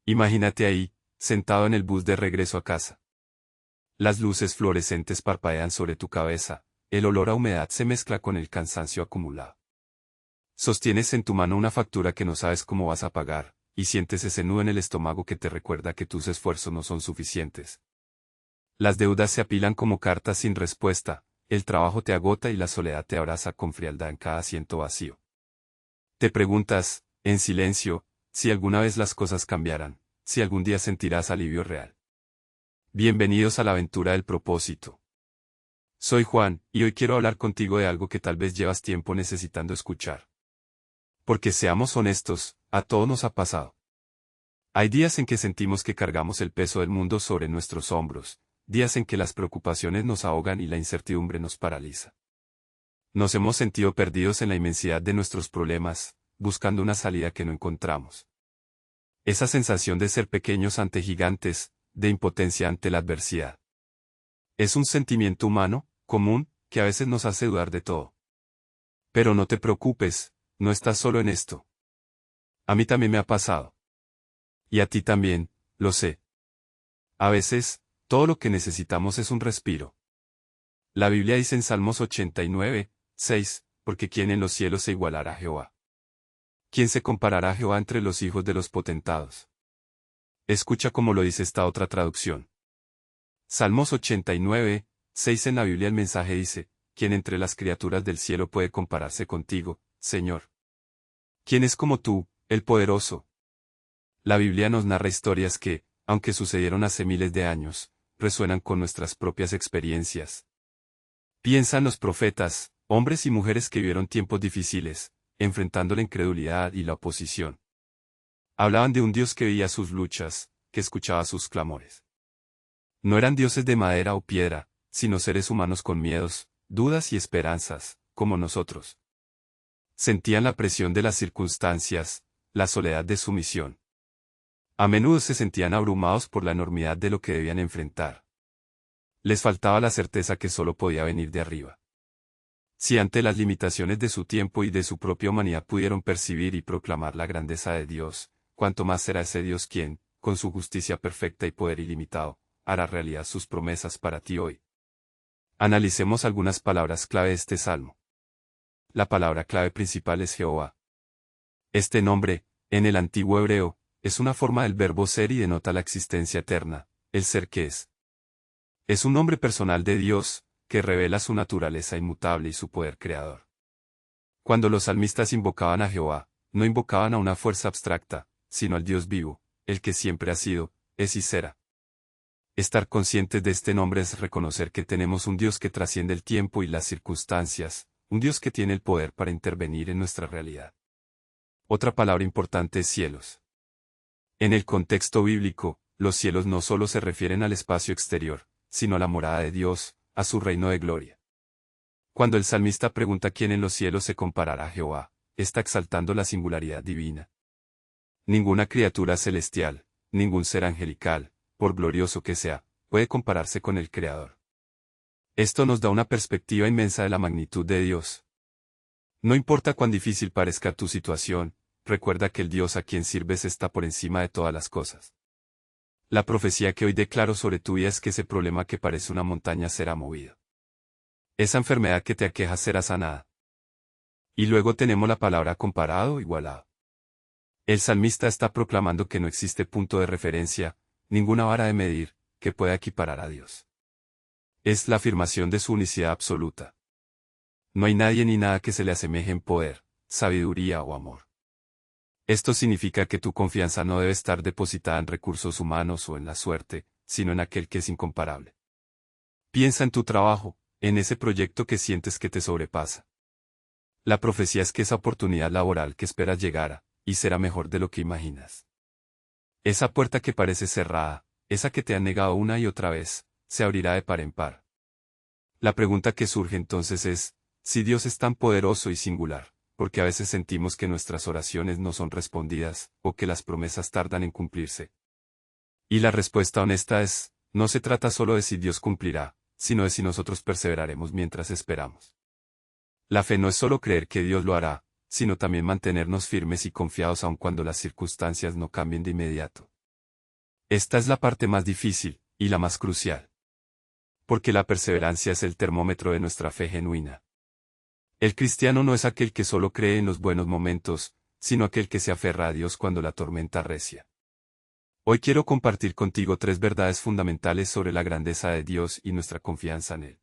Imagínate ahí, sentado en el bus de regreso a casa. Las luces fluorescentes parpadean sobre tu cabeza, el olor a humedad se mezcla con el cansancio acumulado. Sostienes en tu mano una factura que no sabes cómo vas a pagar, y sientes ese nudo en el estómago que te recuerda que tus esfuerzos no son suficientes. Las deudas se apilan como cartas sin respuesta, el trabajo te agota y la soledad te abraza con frialdad en cada asiento vacío. Te preguntas, en silencio, si alguna vez las cosas cambiarán, si algún día sentirás alivio real. Bienvenidos a la aventura del propósito. Soy Juan, y hoy quiero hablar contigo de algo que tal vez llevas tiempo necesitando escuchar. Porque seamos honestos, a todos nos ha pasado. Hay días en que sentimos que cargamos el peso del mundo sobre nuestros hombros, días en que las preocupaciones nos ahogan y la incertidumbre nos paraliza. Nos hemos sentido perdidos en la inmensidad de nuestros problemas, buscando una salida que no encontramos. Esa sensación de ser pequeños ante gigantes, de impotencia ante la adversidad. Es un sentimiento humano, común, que a veces nos hace dudar de todo. Pero no te preocupes, no estás solo en esto. A mí también me ha pasado. Y a ti también, lo sé. A veces, todo lo que necesitamos es un respiro. La Biblia dice en Salmos 89, 6, porque ¿quién en los cielos se igualará a Jehová? ¿Quién se comparará a Jehová entre los hijos de los potentados? Escucha cómo lo dice esta otra traducción. Salmos 89, 6 en la Biblia el mensaje dice, ¿quién entre las criaturas del cielo puede compararse contigo, Señor? ¿Quién es como tú, el poderoso? La Biblia nos narra historias que, aunque sucedieron hace miles de años, resuenan con nuestras propias experiencias. Piensa en los profetas, hombres y mujeres que vivieron tiempos difíciles, enfrentando la incredulidad y la oposición. Hablaban de un Dios que veía sus luchas, que escuchaba sus clamores. No eran dioses de madera o piedra, sino seres humanos con miedos, dudas y esperanzas, como nosotros. Sentían la presión de las circunstancias, la soledad de su misión. A menudo se sentían abrumados por la enormidad de lo que debían enfrentar. Les faltaba la certeza que solo podía venir de arriba. Si ante las limitaciones de su tiempo y de su propia humanidad pudieron percibir y proclamar la grandeza de Dios, cuánto más será ese Dios quien, con su justicia perfecta y poder ilimitado, hará realidad sus promesas para ti hoy. Analicemos algunas palabras clave de este salmo. La palabra clave principal es Jehová. Este nombre, en el antiguo hebreo, es una forma del verbo ser y denota la existencia eterna, el ser que es. Es un nombre personal de Dios, que revela su naturaleza inmutable y su poder creador. Cuando los salmistas invocaban a Jehová, no invocaban a una fuerza abstracta, sino al Dios vivo, el que siempre ha sido, es y será. Estar conscientes de este nombre es reconocer que tenemos un Dios que trasciende el tiempo y las circunstancias, un Dios que tiene el poder para intervenir en nuestra realidad. Otra palabra importante es cielos. En el contexto bíblico, los cielos no solo se refieren al espacio exterior, sino a la morada de Dios, a su reino de gloria. Cuando el salmista pregunta quién en los cielos se comparará a Jehová, está exaltando la singularidad divina. Ninguna criatura celestial, ningún ser angelical, por glorioso que sea, puede compararse con el Creador. Esto nos da una perspectiva inmensa de la magnitud de Dios. No importa cuán difícil parezca tu situación, recuerda que el Dios a quien sirves está por encima de todas las cosas. La profecía que hoy declaro sobre tu vida es que ese problema que parece una montaña será movido. Esa enfermedad que te aqueja será sanada. Y luego tenemos la palabra comparado o igualado. El salmista está proclamando que no existe punto de referencia, ninguna vara de medir, que pueda equiparar a Dios. Es la afirmación de su unicidad absoluta. No hay nadie ni nada que se le asemeje en poder, sabiduría o amor. Esto significa que tu confianza no debe estar depositada en recursos humanos o en la suerte, sino en aquel que es incomparable. Piensa en tu trabajo, en ese proyecto que sientes que te sobrepasa. La profecía es que esa oportunidad laboral que esperas llegará, y será mejor de lo que imaginas. Esa puerta que parece cerrada, esa que te han negado una y otra vez, se abrirá de par en par. La pregunta que surge entonces es, si Dios es tan poderoso y singular, porque a veces sentimos que nuestras oraciones no son respondidas, o que las promesas tardan en cumplirse. Y la respuesta honesta es, no se trata solo de si Dios cumplirá, sino de si nosotros perseveraremos mientras esperamos. La fe no es solo creer que Dios lo hará, sino también mantenernos firmes y confiados aun cuando las circunstancias no cambien de inmediato. Esta es la parte más difícil, y la más crucial. Porque la perseverancia es el termómetro de nuestra fe genuina. El cristiano no es aquel que solo cree en los buenos momentos, sino aquel que se aferra a Dios cuando la tormenta arrecia. Hoy quiero compartir contigo 3 verdades fundamentales sobre la grandeza de Dios y nuestra confianza en Él.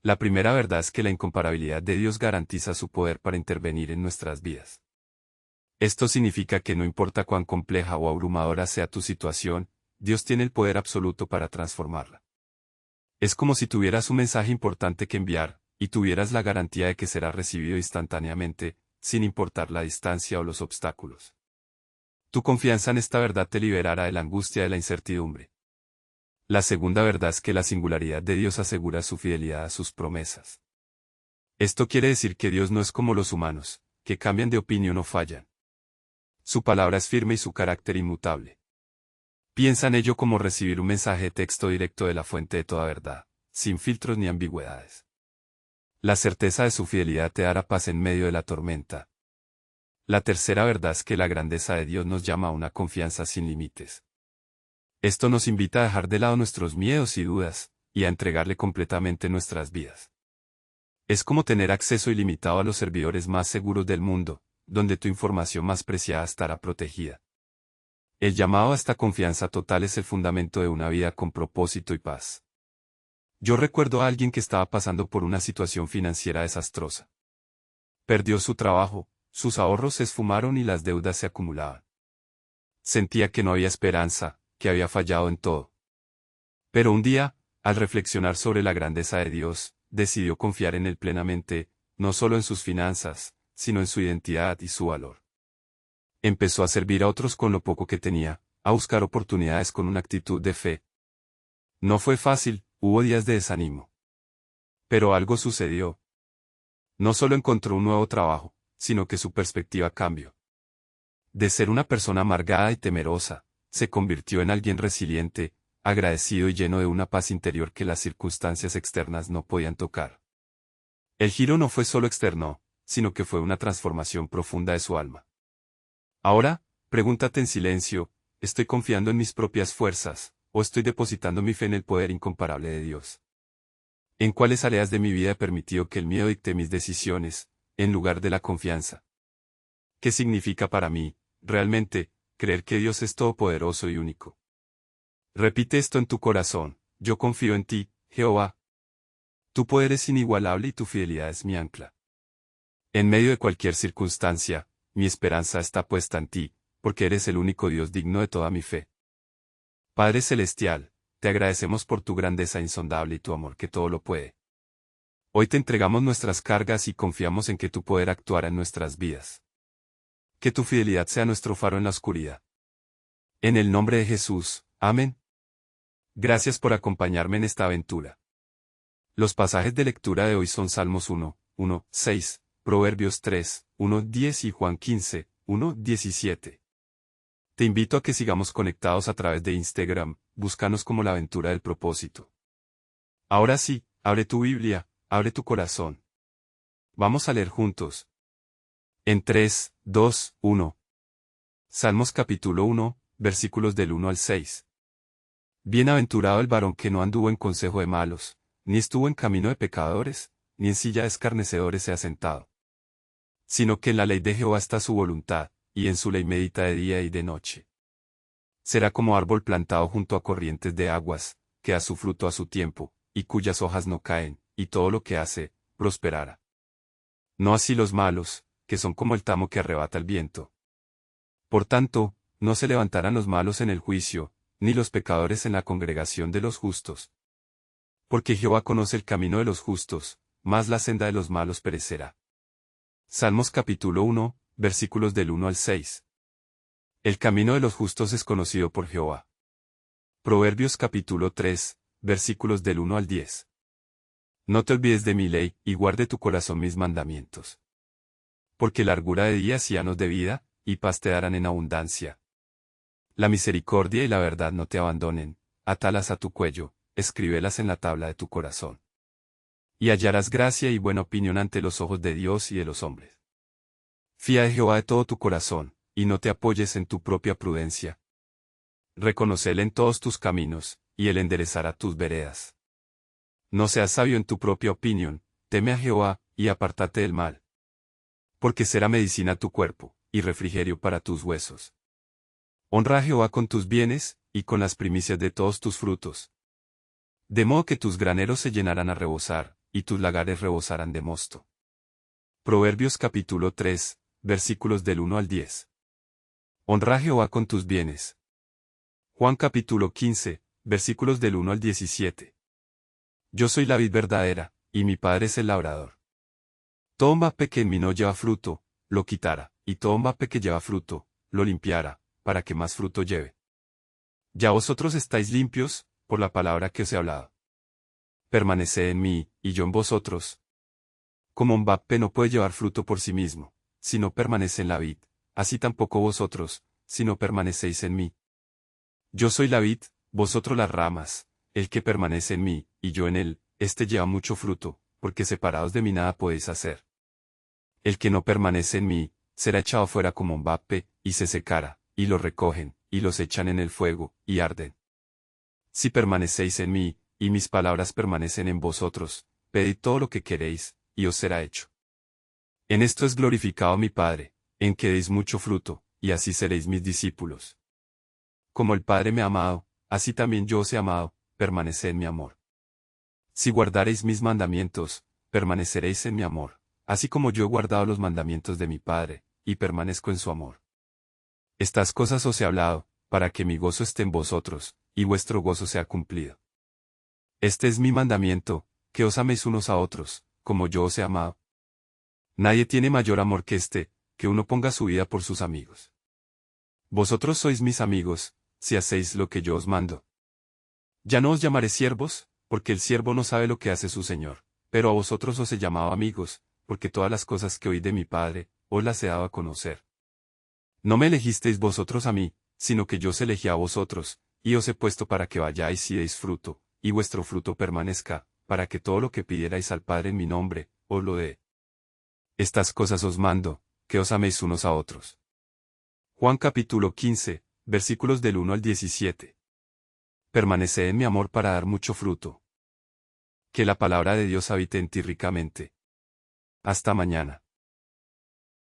La primera verdad es que la incomparabilidad de Dios garantiza su poder para intervenir en nuestras vidas. Esto significa que no importa cuán compleja o abrumadora sea tu situación, Dios tiene el poder absoluto para transformarla. Es como si tuvieras un mensaje importante que enviar, y tuvieras la garantía de que será recibido instantáneamente, sin importar la distancia o los obstáculos. Tu confianza en esta verdad te liberará de la angustia de la incertidumbre. La segunda verdad es que la singularidad de Dios asegura su fidelidad a sus promesas. Esto quiere decir que Dios no es como los humanos, que cambian de opinión o fallan. Su palabra es firme y su carácter inmutable. Piensa en ello como recibir un mensaje de texto directo de la fuente de toda verdad, sin filtros ni ambigüedades. La certeza de su fidelidad te dará paz en medio de la tormenta. La tercera verdad es que la grandeza de Dios nos llama a una confianza sin límites. Esto nos invita a dejar de lado nuestros miedos y dudas, y a entregarle completamente nuestras vidas. Es como tener acceso ilimitado a los servidores más seguros del mundo, donde tu información más preciada estará protegida. El llamado a esta confianza total es el fundamento de una vida con propósito y paz. Yo recuerdo a alguien que estaba pasando por una situación financiera desastrosa. Perdió su trabajo, sus ahorros se esfumaron y las deudas se acumulaban. Sentía que no había esperanza, que había fallado en todo. Pero un día, al reflexionar sobre la grandeza de Dios, decidió confiar en Él plenamente, no solo en sus finanzas, sino en su identidad y su valor. Empezó a servir a otros con lo poco que tenía, a buscar oportunidades con una actitud de fe. No fue fácil, hubo días de desánimo. Pero algo sucedió. No solo encontró un nuevo trabajo, sino que su perspectiva cambió. De ser una persona amargada y temerosa, se convirtió en alguien resiliente, agradecido y lleno de una paz interior que las circunstancias externas no podían tocar. El giro no fue solo externo, sino que fue una transformación profunda de su alma. Ahora, pregúntate en silencio, ¿estoy confiando en mis propias fuerzas, o estoy depositando mi fe en el poder incomparable de Dios? ¿En cuáles áreas de mi vida he permitido que el miedo dicte mis decisiones, en lugar de la confianza? ¿Qué significa para mí, realmente, creer que Dios es todopoderoso y único? Repite esto en tu corazón: yo confío en ti, Jehová. Tu poder es inigualable y tu fidelidad es mi ancla. En medio de cualquier circunstancia, mi esperanza está puesta en ti, porque eres el único Dios digno de toda mi fe. Padre Celestial, te agradecemos por tu grandeza insondable y tu amor que todo lo puede. Hoy te entregamos nuestras cargas y confiamos en que tu poder actuará en nuestras vidas. Que tu fidelidad sea nuestro faro en la oscuridad. En el nombre de Jesús, amén. Gracias por acompañarme en esta aventura. Los pasajes de lectura de hoy son Salmos 1, 1, 6, Proverbios 3, 1, 10 y Juan 15, 1, 17. Te invito a que sigamos conectados a través de Instagram, búscanos como La Aventura del Propósito. Ahora sí, abre tu Biblia, abre tu corazón. Vamos a leer juntos. En 3, 2, 1. Salmos capítulo 1, versículos del 1 al 6. Bienaventurado el varón que no anduvo en consejo de malos, ni estuvo en camino de pecadores, ni en silla de escarnecedores se ha sentado. Sino que en la ley de Jehová está su voluntad, y en su ley medita de día y de noche. Será como árbol plantado junto a corrientes de aguas, que da su fruto a su tiempo, y cuyas hojas no caen, y todo lo que hace, prosperará. No así los malos, que son como el tamo que arrebata el viento. Por tanto, no se levantarán los malos en el juicio, ni los pecadores en la congregación de los justos. Porque Jehová conoce el camino de los justos, mas la senda de los malos perecerá. Salmos capítulo 1, versículos del 1 al 6. El camino de los justos es conocido por Jehová. Proverbios capítulo 3, versículos del 1 al 10. No te olvides de mi ley, y guarde tu corazón mis mandamientos. Porque largura de días y años de vida, y paz te darán en abundancia. La misericordia y la verdad no te abandonen, atalas a tu cuello, escríbelas en la tabla de tu corazón. Y hallarás gracia y buena opinión ante los ojos de Dios y de los hombres. Fía de Jehová de todo tu corazón, y no te apoyes en tu propia prudencia. Reconocele en todos tus caminos, y él enderezará tus veredas. No seas sabio en tu propia opinión, teme a Jehová, y apártate del mal. Porque será medicina a tu cuerpo, y refrigerio para tus huesos. Honra a Jehová con tus bienes, y con las primicias de todos tus frutos. De modo que tus graneros se llenarán a rebosar, y tus lagares rebosarán de mosto. Proverbios capítulo 3, versículos del 1 al 10. Honra a Jehová con tus bienes. Juan capítulo 15, versículos del 1 al 17. Yo soy la vid verdadera, y mi Padre es el labrador. Todo mape que en mí no lleva fruto, lo quitara, y todo mape que lleva fruto, lo limpiara, para que más fruto lleve. Ya vosotros estáis limpios, por la palabra que os he hablado. Permaneced en mí, y yo en vosotros. Como un mape no puede llevar fruto por sí mismo, si no permanece en la vid, así tampoco vosotros, si no permanecéis en mí. Yo soy la vid, vosotros las ramas, el que permanece en mí, y yo en él, éste lleva mucho fruto, porque separados de mí nada podéis hacer. El que no permanece en mí, será echado fuera como un vape, y se secará, y lo recogen, y los echan en el fuego, y arden. Si permanecéis en mí, y mis palabras permanecen en vosotros, pedid todo lo que queréis, y os será hecho. En esto es glorificado mi Padre, en que deis mucho fruto, y así seréis mis discípulos. Como el Padre me ha amado, así también yo os he amado, permaneced en mi amor. Si guardareis mis mandamientos, permaneceréis en mi amor, así como yo he guardado los mandamientos de mi Padre, y permanezco en su amor. Estas cosas os he hablado, para que mi gozo esté en vosotros, y vuestro gozo sea cumplido. Este es mi mandamiento, que os améis unos a otros, como yo os he amado. Nadie tiene mayor amor que este, que uno ponga su vida por sus amigos. Vosotros sois mis amigos, si hacéis lo que yo os mando. Ya no os llamaré siervos, porque el siervo no sabe lo que hace su señor, pero a vosotros os he llamado amigos, porque todas las cosas que oí de mi Padre, os las he dado a conocer. No me elegisteis vosotros a mí, sino que yo os elegí a vosotros, y os he puesto para que vayáis y deis fruto, y vuestro fruto permanezca, para que todo lo que pidierais al Padre en mi nombre, os lo dé. Estas cosas os mando, que os améis unos a otros. Juan capítulo 15, versículos del 1 al 17. Permaneced en mi amor para dar mucho fruto. Que la palabra de Dios habite en ti ricamente. Hasta mañana.